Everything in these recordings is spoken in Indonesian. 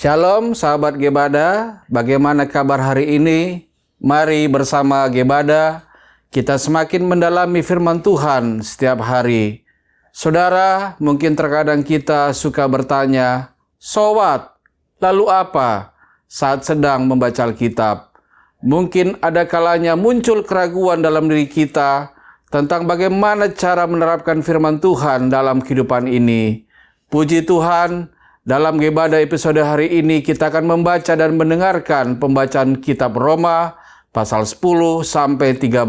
Shalom sahabat Gebada, bagaimana kabar hari ini? Mari bersama Gebada kita semakin mendalami firman Tuhan setiap hari. Saudara, mungkin terkadang kita suka bertanya, "So what? Lalu apa?" saat sedang membaca Alkitab. Mungkin ada kalanya muncul keraguan dalam diri kita tentang bagaimana cara menerapkan firman Tuhan dalam kehidupan ini. Puji Tuhan, dalam Gebada episode hari ini kita akan membaca dan mendengarkan pembacaan kitab Roma pasal 10 sampai 13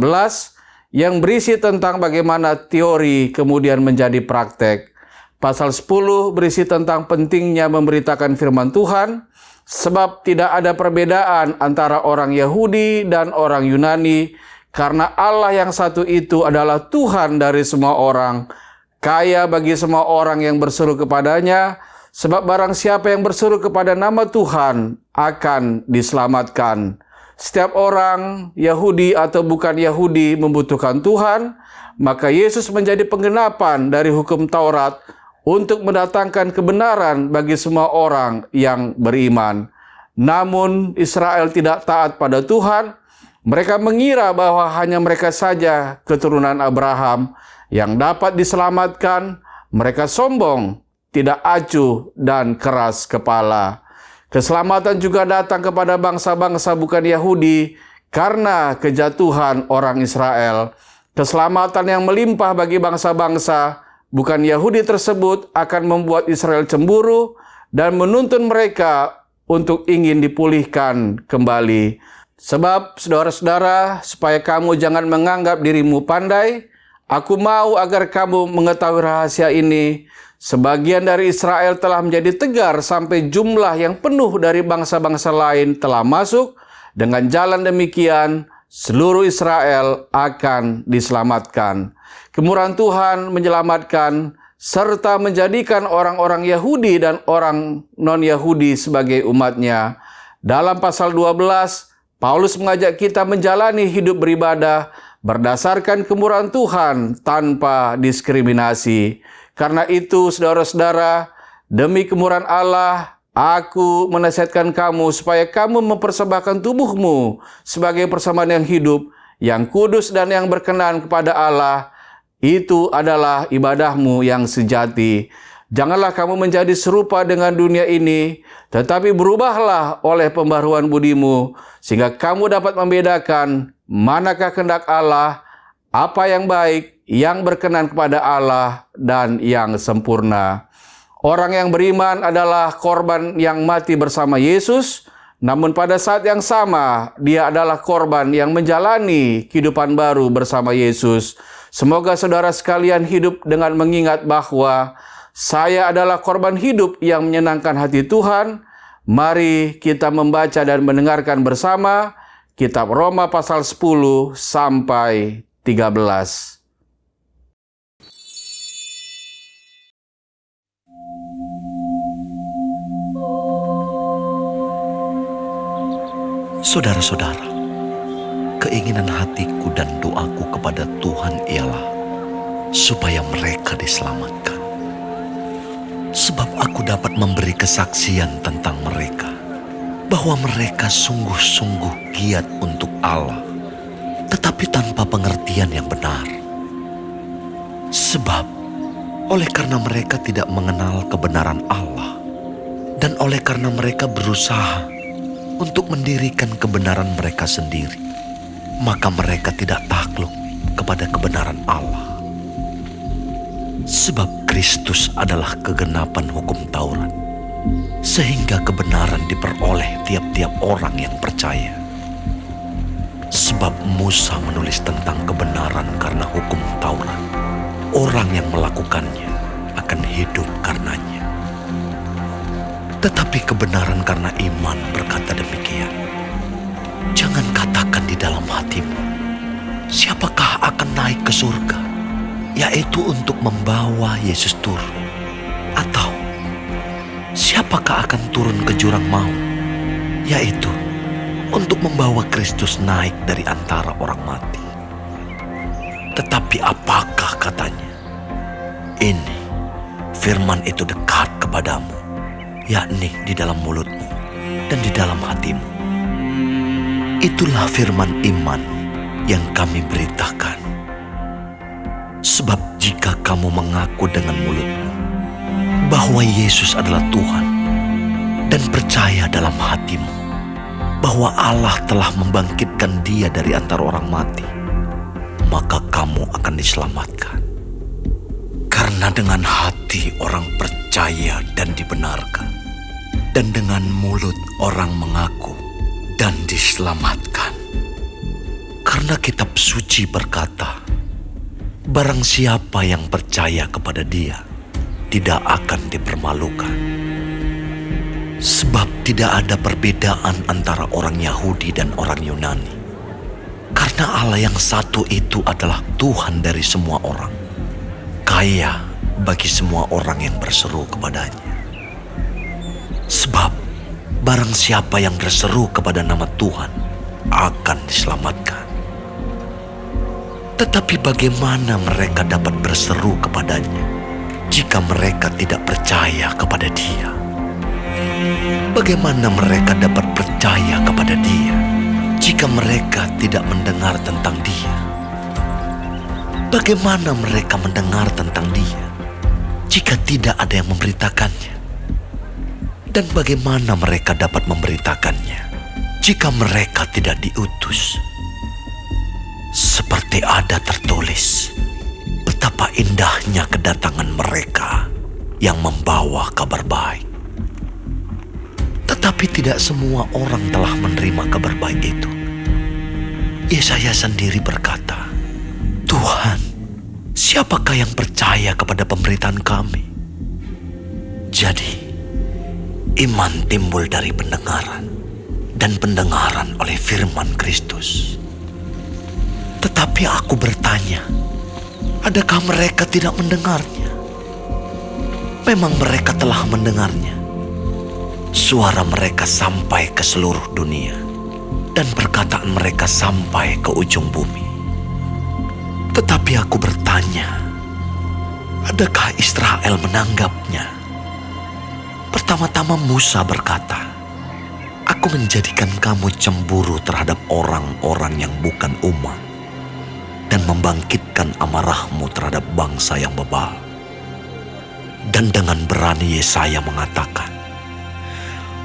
yang berisi tentang bagaimana teori kemudian menjadi praktek. Pasal 10 berisi tentang pentingnya memberitakan firman Tuhan sebab tidak ada perbedaan antara orang Yahudi dan orang Yunani karena Allah yang satu itu adalah Tuhan dari semua orang, kaya bagi semua orang yang berseru kepadanya. Sebab barang siapa yang berseru kepada nama Tuhan akan diselamatkan. Setiap orang, Yahudi atau bukan Yahudi, membutuhkan Tuhan, maka Yesus menjadi penggenapan dari hukum Taurat untuk mendatangkan kebenaran bagi semua orang yang beriman. Namun Israel tidak taat pada Tuhan. Mereka mengira bahwa hanya mereka saja keturunan Abraham yang dapat diselamatkan. Mereka sombong, tidak acuh dan keras kepala. Keselamatan juga datang kepada bangsa-bangsa bukan Yahudi karena kejatuhan orang Israel. Keselamatan yang melimpah bagi bangsa-bangsa bukan Yahudi tersebut akan membuat Israel cemburu dan menuntun mereka untuk ingin dipulihkan kembali. Sebab saudara-saudara, supaya kamu jangan menganggap dirimu pandai, aku mau agar kamu mengetahui rahasia ini. Sebagian dari Israel telah menjadi tegar sampai jumlah yang penuh dari bangsa-bangsa lain telah masuk. Dengan jalan demikian, seluruh Israel akan diselamatkan. Kemurahan Tuhan menyelamatkan serta menjadikan orang-orang Yahudi dan orang non-Yahudi sebagai umatnya. Dalam pasal 12, Paulus mengajak kita menjalani hidup beribadah berdasarkan kemurahan Tuhan tanpa diskriminasi. Karena itu, saudara-saudara, demi kemurahan Allah, aku menasihatkan kamu supaya kamu mempersembahkan tubuhmu sebagai persembahan yang hidup, yang kudus dan yang berkenan kepada Allah. Itu adalah ibadahmu yang sejati. Janganlah kamu menjadi serupa dengan dunia ini, tetapi berubahlah oleh pembaharuan budimu, sehingga kamu dapat membedakan manakah kehendak Allah, apa yang baik, yang berkenan kepada Allah, dan yang sempurna. Orang yang beriman adalah korban yang mati bersama Yesus, namun pada saat yang sama, dia adalah korban yang menjalani kehidupan baru bersama Yesus. Semoga saudara sekalian hidup dengan mengingat bahwa saya adalah korban hidup yang menyenangkan hati Tuhan. Mari kita membaca dan mendengarkan bersama kitab Roma pasal 10 sampai 13. Saudara-saudara, keinginan hatiku dan doaku kepada Tuhan ialah supaya mereka diselamatkan. Sebab aku dapat memberi kesaksian tentang mereka, bahwa mereka sungguh-sungguh giat untuk Allah, tetapi tanpa pengertian yang benar. Sebab oleh karena mereka tidak mengenal kebenaran Allah, dan oleh karena mereka berusaha untuk mendirikan kebenaran mereka sendiri, maka mereka tidak takluk kepada kebenaran Allah. Sebab Kristus adalah kegenapan hukum Taurat, sehingga kebenaran diperoleh tiap-tiap orang yang percaya. Sebab Musa menulis tentang kebenaran karena hukum Taurat. Orang yang melakukannya akan hidup karenanya. Tetapi kebenaran karena iman berkata demikian. Jangan katakan di dalam hatimu, siapakah akan naik ke surga, yaitu untuk membawa Yesus turun. Atau, siapakah akan turun ke jurang maut, yaitu untuk membawa Kristus naik dari antara orang mati. Tetapi apakah katanya? Ini, firman itu dekat kepadamu, yakni di dalam mulutmu dan di dalam hatimu. Itulah firman iman yang kami beritakan. Sebab jika kamu mengaku dengan mulutmu bahwa Yesus adalah Tuhan dan percaya dalam hatimu bahwa Allah telah membangkitkan Dia dari antara orang mati, maka kamu akan diselamatkan. Karena dengan hati orang percaya dan dibenarkan, dan dengan mulut orang mengaku dan diselamatkan. Karena kitab suci berkata, barang siapa yang percaya kepada Dia tidak akan dipermalukan. Sebab tidak ada perbedaan antara orang Yahudi dan orang Yunani. Karena Allah yang satu itu adalah Tuhan dari semua orang, kaya bagi semua orang yang berseru kepadanya. Sebab barang siapa yang berseru kepada nama Tuhan akan diselamatkan. Tetapi bagaimana mereka dapat berseru kepadanya jika mereka tidak percaya kepada Dia? Bagaimana mereka dapat percaya kepada Dia jika mereka tidak mendengar tentang Dia? Bagaimana mereka mendengar tentang Dia jika tidak ada yang memberitakannya? Dan bagaimana mereka dapat memberitakannya jika mereka tidak diutus? Seperti ada tertulis, betapa indahnya kedatangan mereka yang membawa kabar baik. Tetapi tidak semua orang telah menerima kabar baik itu. Yesaya sendiri berkata, Tuhan, siapakah yang percaya kepada pemberitaan kami? Jadi, iman timbul dari pendengaran, dan pendengaran oleh firman Kristus. Tetapi aku bertanya, adakah mereka tidak mendengarnya? Memang mereka telah mendengarnya. Suara mereka sampai ke seluruh dunia, dan perkataan mereka sampai ke ujung bumi. Tetapi aku bertanya, adakah Israel menanggapnya? Pertama-tama Musa berkata, aku menjadikan kamu cemburu terhadap orang-orang yang bukan umat, dan membangkitkan amarahmu terhadap bangsa yang bebal. Dan dengan berani Yesaya mengatakan,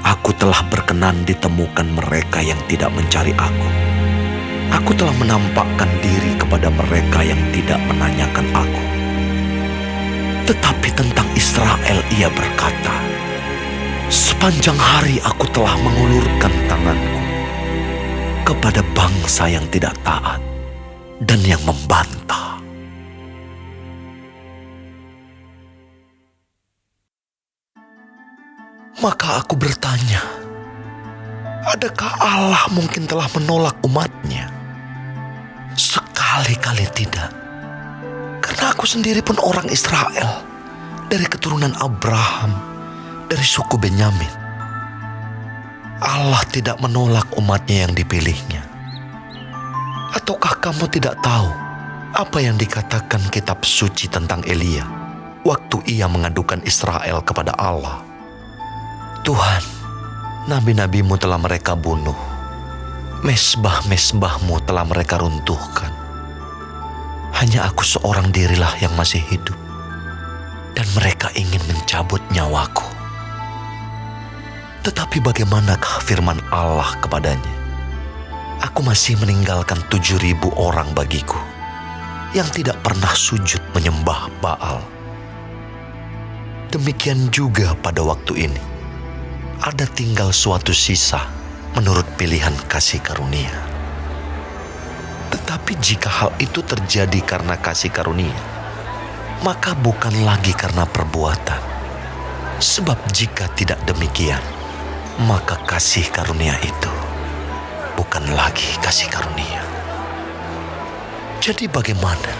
aku telah berkenan ditemukan mereka yang tidak mencari aku. Aku telah menampakkan diri kepada mereka yang tidak menanyakan aku. Tetapi tentang Israel ia berkata, sepanjang hari aku telah mengulurkan tanganku kepada bangsa yang tidak taat dan yang membantah. Maka aku bertanya, adakah Allah mungkin telah menolak umatnya? Sekali-kali tidak. Karena aku sendiri pun orang Israel, dari keturunan Abraham, dari suku Benyamin. Allah tidak menolak umatnya yang dipilihnya. Ataukah kamu tidak tahu apa yang dikatakan kitab suci tentang Elia waktu ia mengadukan Israel kepada Allah? Tuhan, nabi-nabimu telah mereka bunuh, mesbah-mesbahmu telah mereka runtuhkan. Hanya aku seorang dirilah yang masih hidup, dan mereka ingin mencabut nyawaku. Tetapi bagaimanakah firman Allah kepadanya? Aku masih meninggalkan 7.000 orang bagiku, yang tidak pernah sujud menyembah Baal. Demikian juga pada waktu ini, ada tinggal suatu sisa menurut pilihan kasih karunia. Tetapi jika hal itu terjadi karena kasih karunia, maka bukan lagi karena perbuatan. Sebab jika tidak demikian, maka kasih karunia itu bukan lagi kasih karunia. Jadi bagaimana?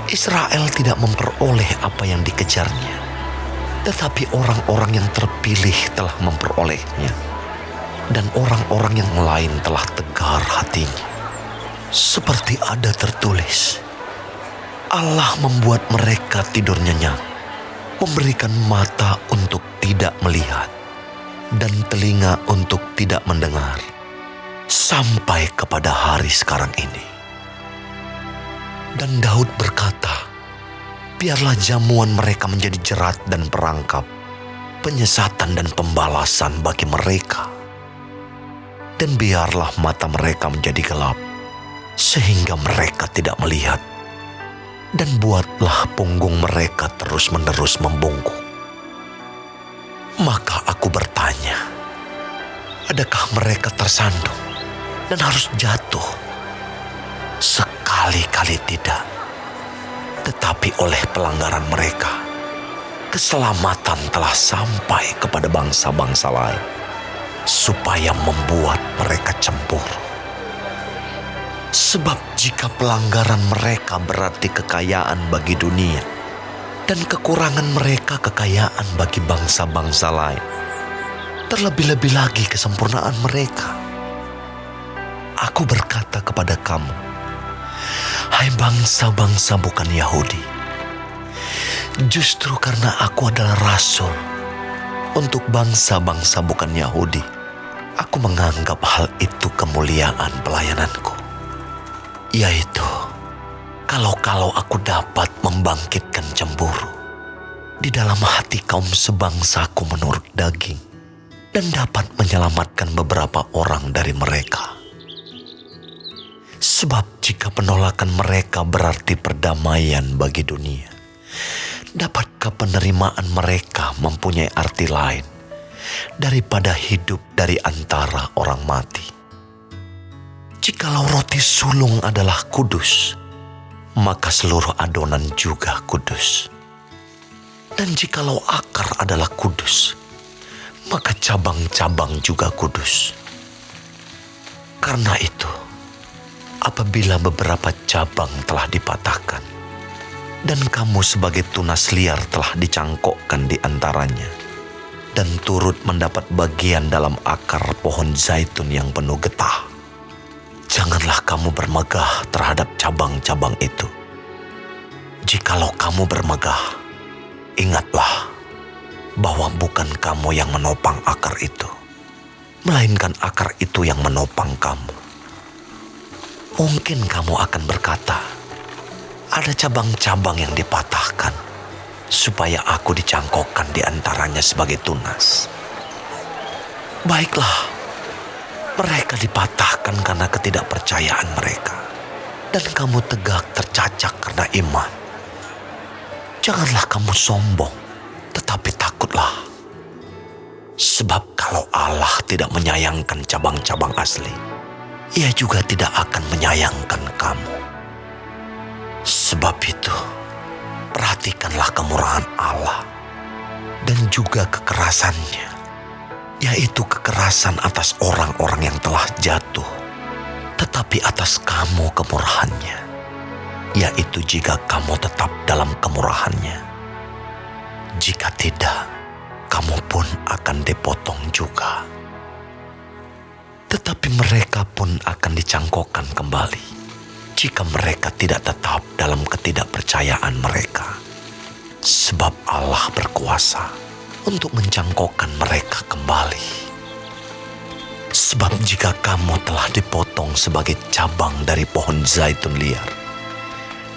Israel tidak memperoleh apa yang dikejarnya, tetapi orang-orang yang terpilih telah memperolehnya, dan orang-orang yang lain telah tegar hatinya. Seperti ada tertulis, Allah membuat mereka tidur nyenyak, memberikan mata untuk tidak melihat, dan telinga untuk tidak mendengar, sampai kepada hari sekarang ini. Dan Daud berkata, biarlah jamuan mereka menjadi jerat dan perangkap, penyesatan dan pembalasan bagi mereka. Dan biarlah mata mereka menjadi gelap, sehingga mereka tidak melihat. Dan buatlah punggung mereka terus-menerus membungkuk. Maka aku bertanya, adakah mereka tersandung dan harus jatuh? Sekali-kali tidak. Tetapi oleh pelanggaran mereka, keselamatan telah sampai kepada bangsa-bangsa lain, supaya membuat mereka cemburu. Sebab jika pelanggaran mereka berarti kekayaan bagi dunia, dan kekurangan mereka kekayaan bagi bangsa-bangsa lain, terlebih-lebih lagi kesempurnaan mereka. Aku berkata kepada kamu, hai bangsa-bangsa bukan Yahudi, justru karena aku adalah rasul untuk bangsa-bangsa bukan Yahudi, aku menganggap hal itu kemuliaan pelayananku, yaitu kalau aku dapat membangkitkan cemburu di dalam hati kaum sebangsaku menurut daging, dan dapat menyelamatkan beberapa orang dari mereka. Sebab jika penolakan mereka berarti perdamaian bagi dunia, dapatkah penerimaan mereka mempunyai arti lain daripada hidup dari antara orang mati? Jikalau roti sulung adalah kudus, maka seluruh adonan juga kudus. Dan jikalau akar adalah kudus, maka cabang-cabang juga kudus. Karena itu, apabila beberapa cabang telah dipatahkan, dan kamu sebagai tunas liar telah dicangkokkan di antaranya, dan turut mendapat bagian dalam akar pohon zaitun yang penuh getah, janganlah kamu bermegah terhadap cabang-cabang itu. Jikalau kamu bermegah, ingatlah bahwa bukan kamu yang menopang akar itu, melainkan akar itu yang menopang kamu. Mungkin kamu akan berkata, ada cabang-cabang yang dipatahkan, supaya aku dicangkokkan di antaranya sebagai tunas. Baiklah, mereka dipatahkan karena ketidakpercayaan mereka, dan kamu tegak tercacak karena iman. Janganlah kamu sombong, tetapi takutlah. Sebab kalau Allah tidak menyayangkan cabang-cabang asli, Ia juga tidak akan menyayangkan kamu. Sebab itu, perhatikanlah kemurahan Allah dan juga kekerasannya, yaitu kekerasan atas orang-orang yang telah jatuh, tetapi atas kamu kemurahannya, yaitu jika kamu tetap dalam kemurahannya. Jika tidak, kamu pun akan dipotong juga. Tetapi mereka pun akan dicangkokkan kembali, jika mereka tidak tetap dalam ketidakpercayaan mereka. Sebab Allah berkuasa untuk mencangkokkan mereka kembali. Sebab jika kamu telah dipotong sebagai cabang dari pohon zaitun liar,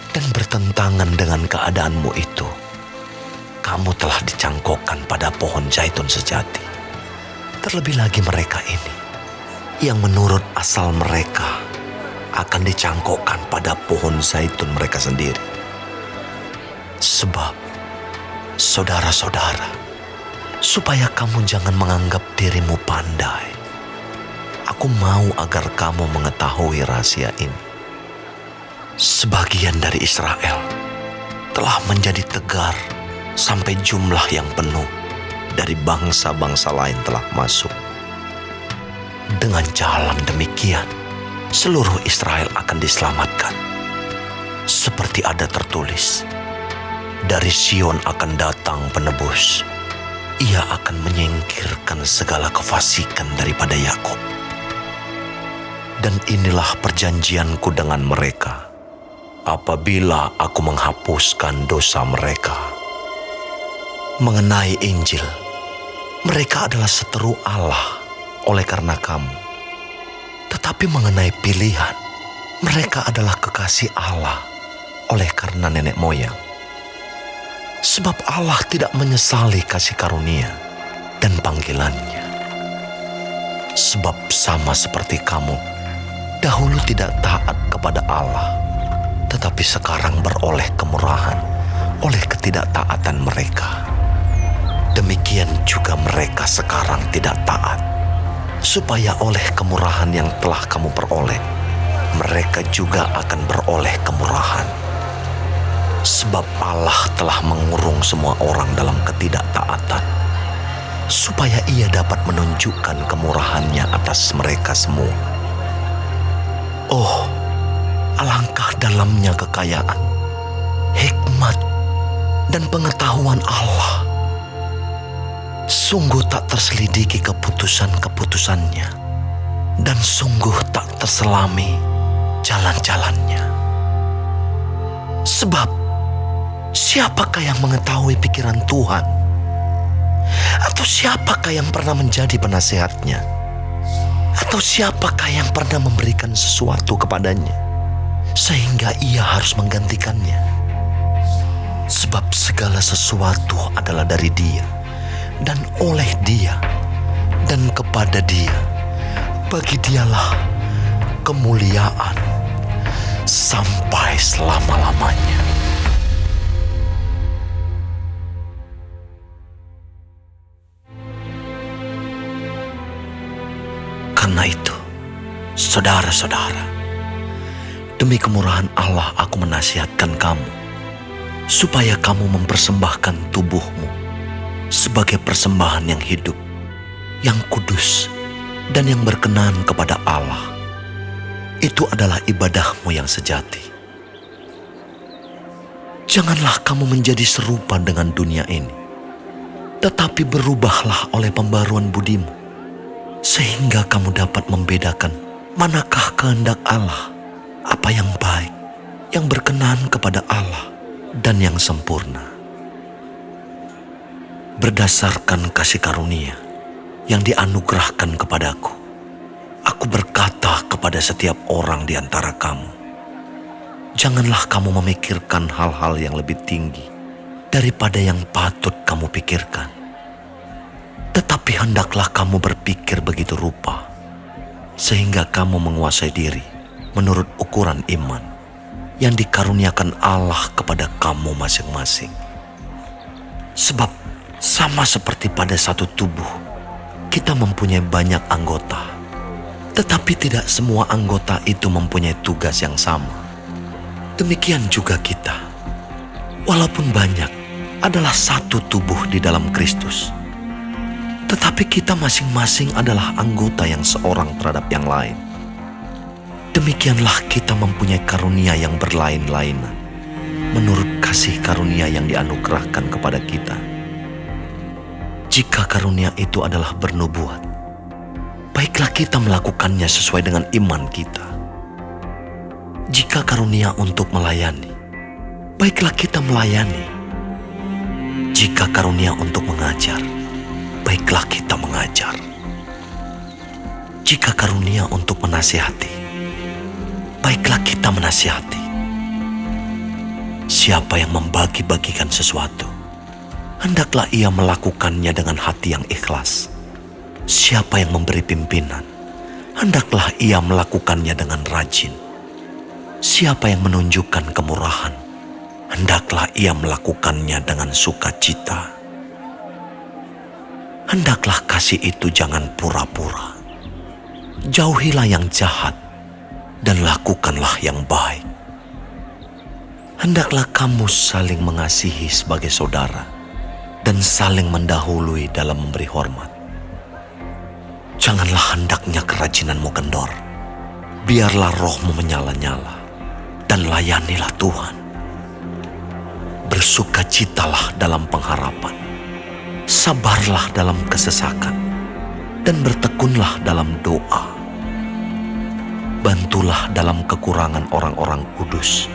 dan bertentangan dengan keadaanmu itu, kamu telah dicangkokkan pada pohon zaitun sejati. Terlebih lagi mereka ini, yang menurut asal mereka akan dicangkokkan pada pohon zaitun mereka sendiri. Sebab, saudara-saudara, supaya kamu jangan menganggap dirimu pandai, aku mau agar kamu mengetahui rahasia ini. Sebagian dari Israel telah menjadi tegar sampai jumlah yang penuh dari bangsa-bangsa lain telah masuk. Dengan jalan demikian, seluruh Israel akan diselamatkan. Seperti ada tertulis, dari Sion akan datang penebus. Ia akan menyingkirkan segala kefasikan daripada Yakub. Dan inilah perjanjianku dengan mereka, apabila aku menghapuskan dosa mereka. Mengenai Injil, Mereka adalah seteru Allah oleh karena kamu. Tetapi mengenai pilihan, mereka adalah kekasih Allah oleh karena nenek moyang. Sebab Allah tidak menyesali kasih karunia dan panggilannya. Sebab sama seperti kamu, dahulu tidak taat kepada Allah, tetapi sekarang beroleh kemurahan oleh ketidaktaatan mereka. Demikian juga mereka sekarang tidak taat, supaya oleh kemurahan yang telah kamu peroleh, mereka juga akan beroleh kemurahan. Sebab Allah telah mengurung semua orang dalam ketidaktaatan, supaya Ia dapat menunjukkan kemurahannya atas mereka semua. Oh, alangkah dalamnya kekayaan, hikmat, dan pengetahuan Allah. Sungguh tak terselidiki keputusan-keputusannya, dan sungguh tak terselami jalan-jalannya. Sebab, siapakah yang mengetahui pikiran Tuhan? Atau siapakah yang pernah menjadi penasehatnya? Atau siapakah yang pernah memberikan sesuatu kepadanya, sehingga ia harus menggantikannya? Sebab segala sesuatu adalah dari Dia, dan oleh Dia, dan kepada Dia. Bagi Dialah kemuliaan sampai selama-lamanya. Karena itu, saudara-saudara, demi kemurahan Allah aku menasihatkan kamu, supaya kamu mempersembahkan tubuhmu sebagai persembahan yang hidup, yang kudus, dan yang berkenan kepada Allah. Itu adalah ibadahmu yang sejati. Janganlah kamu menjadi serupa dengan dunia ini, tetapi berubahlah oleh pembaruan budimu, sehingga kamu dapat membedakan manakah kehendak Allah, apa yang baik, yang berkenan kepada Allah, dan yang sempurna. Berdasarkan kasih karunia yang dianugerahkan kepadaku, aku berkata kepada setiap orang di antara kamu, janganlah kamu memikirkan hal-hal yang lebih tinggi daripada yang patut kamu pikirkan. Tetapi hendaklah kamu berpikir begitu rupa, sehingga kamu menguasai diri menurut ukuran iman yang dikaruniakan Allah kepada kamu masing-masing. Sebab sama seperti pada satu tubuh, kita mempunyai banyak anggota, tetapi tidak semua anggota itu mempunyai tugas yang sama. Demikian juga kita, walaupun banyak, adalah satu tubuh di dalam Kristus, tetapi kita masing-masing adalah anggota yang seorang terhadap yang lain. Demikianlah kita mempunyai karunia yang berlain-lainan, menurut kasih karunia yang dianugerahkan kepada kita. Jika karunia itu adalah bernubuat, baiklah kita melakukannya sesuai dengan iman kita. Jika karunia untuk melayani, baiklah kita melayani. Jika karunia untuk mengajar, baiklah kita mengajar. Jika karunia untuk menasihati, baiklah kita menasihati. Siapa yang membagi-bagikan sesuatu, hendaklah ia melakukannya dengan hati yang ikhlas. Siapa yang memberi pimpinan, hendaklah ia melakukannya dengan rajin. Siapa yang menunjukkan kemurahan, hendaklah ia melakukannya dengan sukacita. Hendaklah kasih itu jangan pura-pura. Jauhilah yang jahat dan lakukanlah yang baik. Hendaklah kamu saling mengasihi sebagai saudara dan saling mendahului dalam memberi hormat. Janganlah hendaknya kerajinanmu kendor. Biarlah rohmu menyala-nyala dan layanilah Tuhan. Bersukacitalah dalam pengharapan. Sabarlah dalam kesesakan dan bertekunlah dalam doa. Bantulah dalam kekurangan orang-orang kudus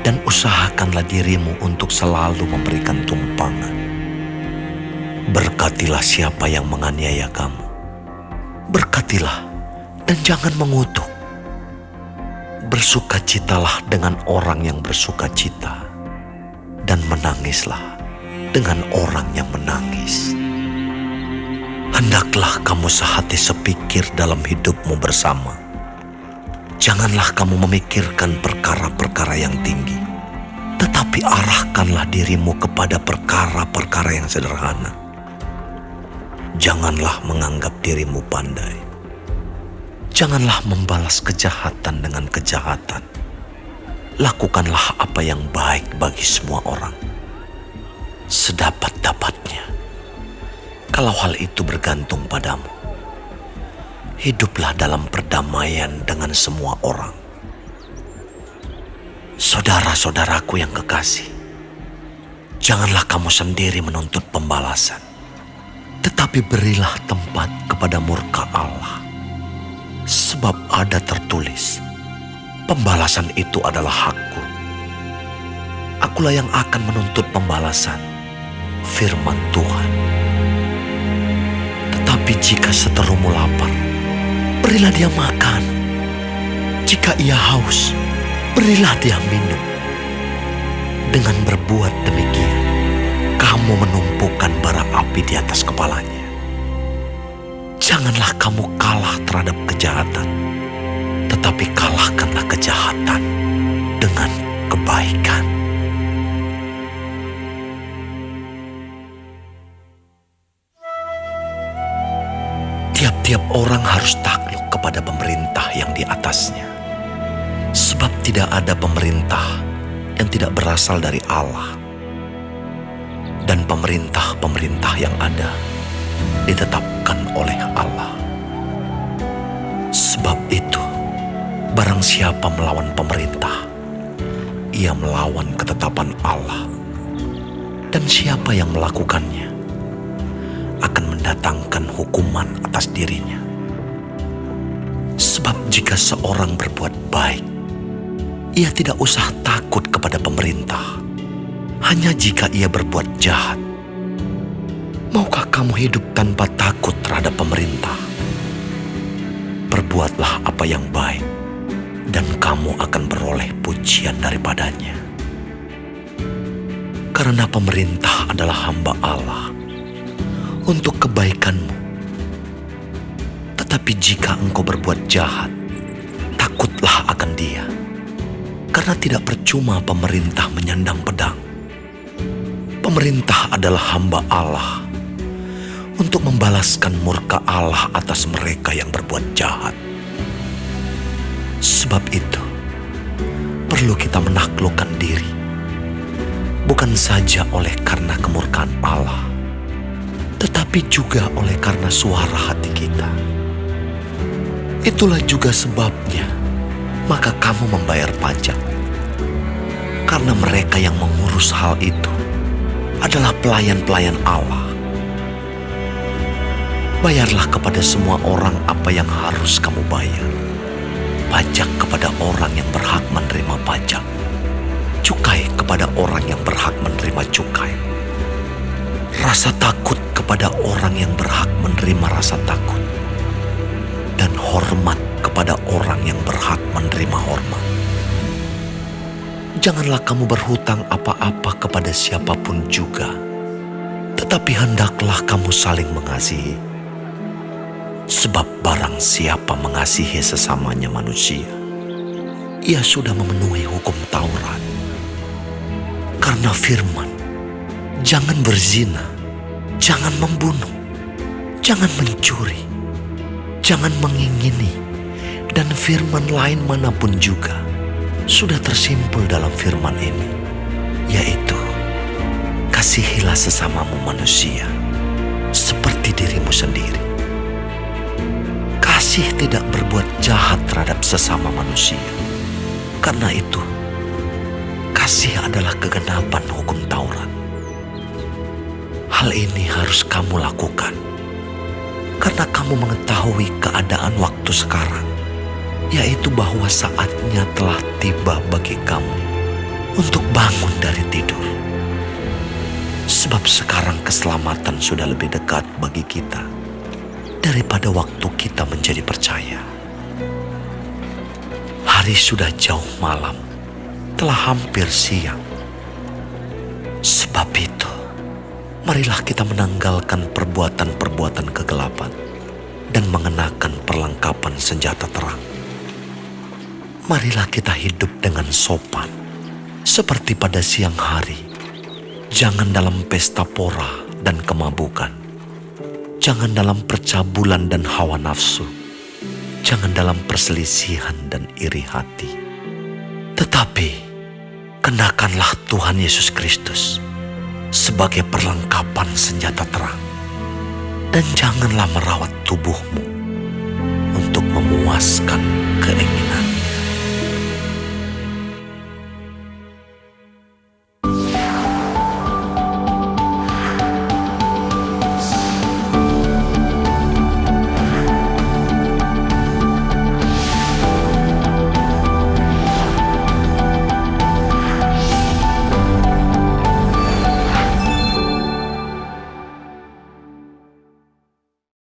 dan usahakanlah dirimu untuk selalu memberikan tumpangan. Berkatilah siapa yang menganiaya kamu. Berkatilah dan jangan mengutuk. Bersukacitalah dengan orang yang bersukacita, dan menangislah dengan orang yang menangis. Hendaklah kamu sehati sepikir dalam hidupmu bersama. Janganlah kamu memikirkan perkara-perkara yang tinggi, tetapi arahkanlah dirimu kepada perkara-perkara yang sederhana. Janganlah menganggap dirimu pandai. Janganlah membalas kejahatan dengan kejahatan. Lakukanlah apa yang baik bagi semua orang, sedapat-dapatnya. Kalau hal itu bergantung padamu, hiduplah dalam perdamaian dengan semua orang. Saudara-saudaraku yang kekasih, janganlah kamu sendiri menuntut pembalasan, tetapi berilah tempat kepada murka Allah. Sebab ada tertulis, pembalasan itu adalah hakku. Akulah yang akan menuntut pembalasan, firman Tuhan. Tetapi jika seterumu lapar, berilah dia makan. Jika ia haus, berilah dia minum. Dengan berbuat demikian, kamu menumpukan bara api di atas kepalanya. Janganlah kamu kalah terhadap kejahatan, tetapi kalahkanlah kejahatan dengan kebaikan. Tiap-tiap orang harus takluk kepada pemerintah yang di atasnya, sebab tidak ada pemerintah yang tidak berasal dari Allah, dan pemerintah-pemerintah yang ada ditetapkan oleh Allah. Sebab itu, barang siapa melawan pemerintah, ia melawan ketetapan Allah, dan siapa yang melakukannya akan mendatangkan hukuman atas dirinya. Sebab jika seorang berbuat baik, ia tidak usah takut kepada pemerintah. Hanya jika ia berbuat jahat, maukah kamu hidup tanpa takut terhadap pemerintah? Perbuatlah apa yang baik, dan kamu akan beroleh pujian daripadanya. Karena pemerintah adalah hamba Allah untuk kebaikanmu. Tetapi jika engkau berbuat jahat, takutlah akan dia, karena tidak percuma pemerintah menyandang pedang. Pemerintah adalah hamba Allah untuk membalaskan murka Allah atas mereka yang berbuat jahat. Sebab itu, perlu kita menaklukkan diri, bukan saja oleh karena kemurkaan Allah, tetapi juga oleh karena suara hati kita. Itulah juga sebabnya, maka kamu membayar pajak, karena mereka yang mengurus hal itu adalah pelayan-pelayan Allah. Bayarlah kepada semua orang apa yang harus kamu bayar. Pajak kepada orang yang berhak menerima pajak. Cukai kepada orang yang berhak menerima cukai. Rasa takut kepada orang yang berhak menerima rasa takut. Dan hormat kepada orang yang berhak menerima hormat. Janganlah kamu berhutang apa-apa kepada siapapun juga, tetapi hendaklah kamu saling mengasihi. Sebab barang siapa mengasihi sesamanya manusia, ia sudah memenuhi hukum Taurat. Karena firman, jangan berzina, jangan membunuh, jangan mencuri, jangan mengingini, dan firman lain manapun juga sudah tersimpul dalam firman ini, yaitu kasihilah sesamamu manusia seperti dirimu sendiri. Kasih tidak berbuat jahat terhadap sesama manusia. Karena itu, kasih adalah kegenapan hukum Taurat. Hal ini harus kamu lakukan karena kamu mengetahui keadaan waktu sekarang, yaitu bahwa saatnya telah tiba bagi kamu untuk bangun dari tidur. Sebab Sebab sekarang keselamatan sudah lebih dekat bagi kita daripada waktu kita menjadi percaya. Hari sudah jauh malam, telah hampir siang. Sebab itu, marilah kita menanggalkan perbuatan-perbuatan kegelapan dan mengenakan perlengkapan senjata terang. Marilah kita hidup dengan sopan, seperti pada siang hari. Jangan dalam pesta pora dan kemabukan. Jangan dalam percabulan dan hawa nafsu. Jangan dalam perselisihan dan iri hati. Tetapi, kenakanlah Tuhan Yesus Kristus sebagai perlengkapan senjata terang. Dan janganlah merawat tubuhmu untuk memuaskan